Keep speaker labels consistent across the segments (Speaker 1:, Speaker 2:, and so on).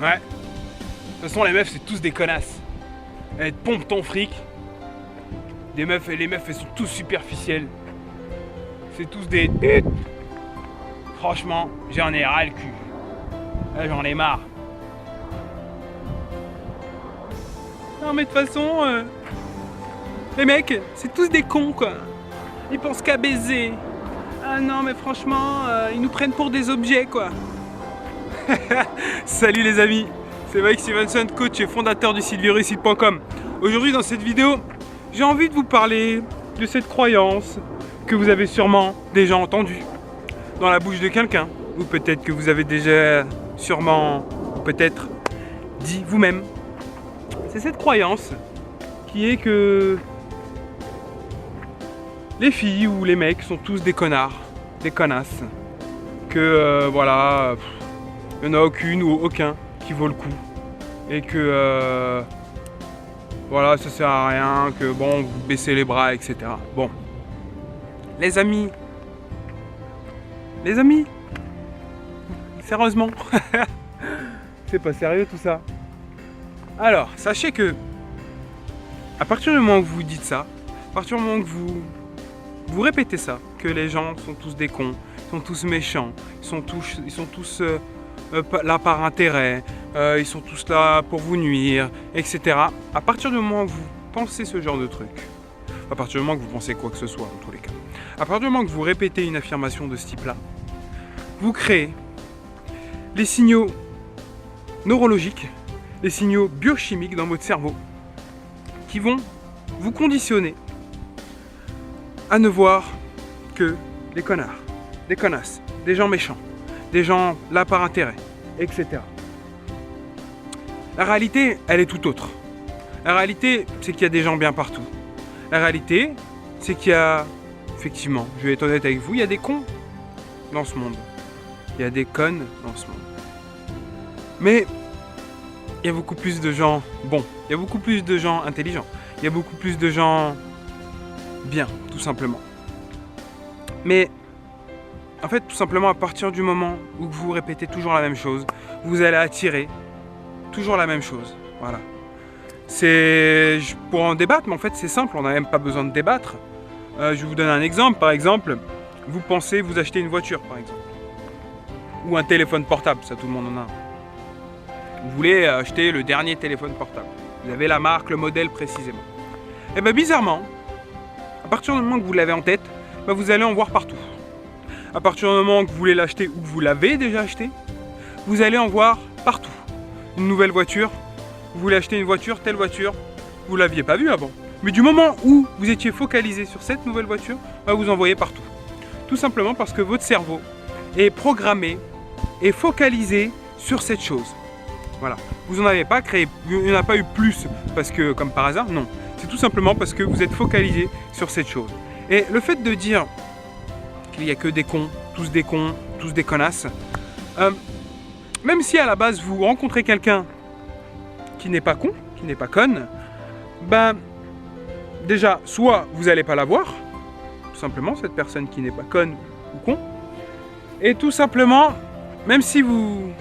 Speaker 1: Ouais. De toute façon, les meufs, c'est tous des connasses. Elles te pompent ton fric. Les meufs, elles sont tous superficielles. C'est tous des... Franchement, j'en ai ras le cul. Là, j'en ai marre. Non, mais de toute façon, les mecs, c'est tous des cons, quoi. Ils pensent qu'à baiser. Ah non, mais franchement, ils nous prennent pour des objets, quoi. Salut les amis, c'est Mike Stevenson, coach et fondateur du site virussite.com. Aujourd'hui, dans cette vidéo, j'ai envie de vous parler de cette croyance que vous avez sûrement déjà entendue dans la bouche de quelqu'un, ou peut-être que vous avez déjà sûrement, peut-être, dit vous-même. C'est cette croyance qui est que les filles ou les mecs sont tous des connards, des connasses, que voilà, il n'y en a aucune ou aucun qui vaut le coup, et que voilà, ça sert à rien, que bon, vous baissez les bras, etc. Bon, les amis, sérieusement, c'est pas sérieux tout ça. Alors, sachez que à partir du moment où vous dites ça, à partir du moment que vous répétez ça, que les gens sont tous des cons, sont tous méchants, ils sont tous là par intérêt, ils sont tous là pour vous nuire, etc. À partir du moment où vous pensez ce genre de truc, à partir du moment que vous pensez quoi que ce soit dans tous les cas, à partir du moment que vous répétez une affirmation de ce type-là, vous créez les signaux neurologiques, les signaux biochimiques dans votre cerveau qui vont vous conditionner à ne voir que des connards, des connasses, des gens méchants, des gens là par intérêt, etc. La réalité, elle est tout autre. La réalité, c'est qu'il y a des gens bien partout. La réalité, c'est qu'il y a, effectivement, je vais être honnête avec vous, il y a des cons dans ce monde. Il y a des connes dans ce monde. Mais il y a beaucoup plus de gens bons. Il y a beaucoup plus de gens intelligents. Il y a beaucoup plus de gens bien, tout simplement. Mais en fait, tout simplement, à partir du moment où vous répétez toujours la même chose, vous allez attirer toujours la même chose. Voilà. C'est pour en débattre, mais en fait, c'est simple. On n'a même pas besoin de débattre. Je vous donne un exemple. Par exemple, vous pensez vous acheter une voiture, par exemple, ou un téléphone portable. Ça, tout le monde en a un. Vous voulez acheter le dernier téléphone portable. Vous avez la marque, le modèle précisément. Et bien bizarrement, à partir du moment que vous l'avez en tête, vous allez en voir partout. À partir du moment que vous voulez l'acheter ou que vous l'avez déjà acheté, vous allez en voir partout. Une nouvelle voiture, vous voulez acheter une voiture, telle voiture, vous ne l'aviez pas vue avant. Mais du moment où vous étiez focalisé sur cette nouvelle voiture, vous en voyez partout. Tout simplement parce que votre cerveau est programmé et focalisé sur cette chose. Voilà. Vous n'en avez pas créé, il n'y en a pas eu plus parce que, comme par hasard, non. C'est tout simplement parce que vous êtes focalisé sur cette chose. Et le fait de dire qu'il n'y a que des cons, tous des connasses, même si à la base vous rencontrez quelqu'un qui n'est pas con, qui n'est pas conne, déjà, soit vous n'allez pas la voir, tout simplement, cette personne qui n'est pas conne ou con, et tout simplement, même si vous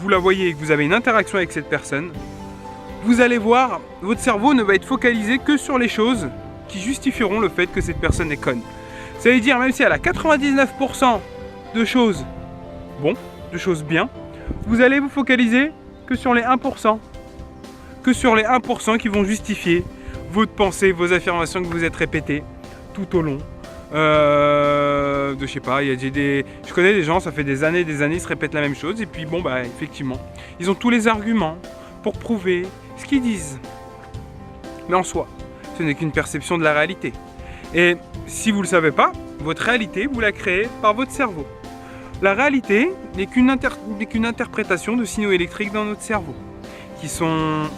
Speaker 1: la voyez et que vous avez une interaction avec cette personne, vous allez voir, votre cerveau ne va être focalisé que sur les choses qui justifieront le fait que cette personne est conne. Ça veut dire, même si elle a 99% de choses bon, de choses bien, vous allez vous focaliser que sur les 1%. Que sur les 1% qui vont justifier votre pensée, vos affirmations que vous êtes répétées tout au long. Je sais pas, je connais des gens, ça fait des années, ils se répètent la même chose, et puis bon, effectivement, ils ont tous les arguments pour prouver ce qu'ils disent. Mais en soi, ce n'est qu'une perception de la réalité. Et si vous ne le savez pas, votre réalité, vous la créez par votre cerveau. La réalité n'est qu'une interprétation de signaux électriques dans notre cerveau, qui sont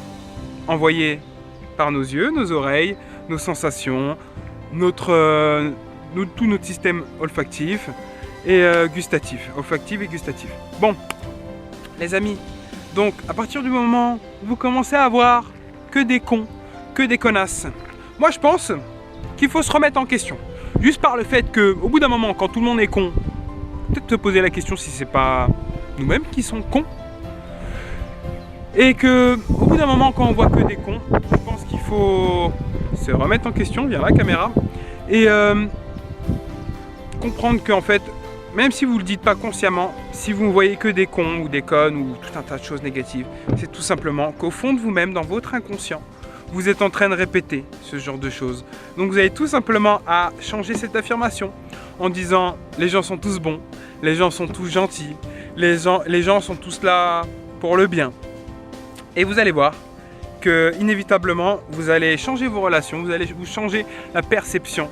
Speaker 1: envoyés par nos yeux, nos oreilles, nos sensations, tout notre système olfactif et gustatif. Olfactif et gustatif. Bon, les amis, donc à partir du moment où vous commencez à avoir que des cons, que des connasses, moi je pense qu'il faut se remettre en question. Juste par le fait qu'au bout d'un moment, quand tout le monde est con, peut-être te poser la question si c'est pas nous-mêmes qui sommes cons. Et que au bout d'un moment, quand on voit que des cons, je pense qu'il faut se remettre en question, viens la caméra, et comprendre qu'en fait, même si vous ne le dites pas consciemment, si vous ne voyez que des cons ou des connes ou tout un tas de choses négatives, c'est tout simplement qu'au fond de vous-même, dans votre inconscient, vous êtes en train de répéter ce genre de choses. Donc vous avez tout simplement à changer cette affirmation en disant les gens sont tous bons, les gens sont tous gentils, les gens sont tous là pour le bien. Et vous allez voir que inévitablement vous allez changer vos relations, vous allez vous changer la perception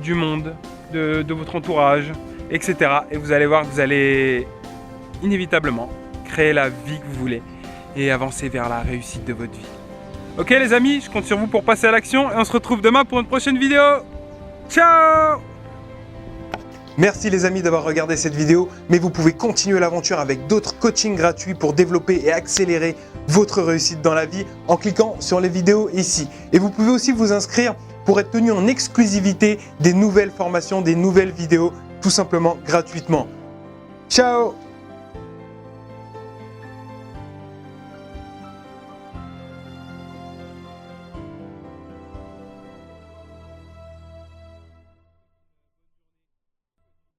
Speaker 1: du monde, de votre entourage, etc. Et vous allez voir que vous allez inévitablement créer la vie que vous voulez et avancer vers la réussite de votre vie. Ok les amis, je compte sur vous pour passer à l'action et on se retrouve demain pour une prochaine vidéo. Ciao!
Speaker 2: Merci les amis d'avoir regardé cette vidéo, mais vous pouvez continuer l'aventure avec d'autres coachings gratuits pour développer et accélérer votre réussite dans la vie en cliquant sur les vidéos ici. Et vous pouvez aussi vous inscrire pour être tenu en exclusivité des nouvelles formations, des nouvelles vidéos, tout simplement gratuitement. Ciao!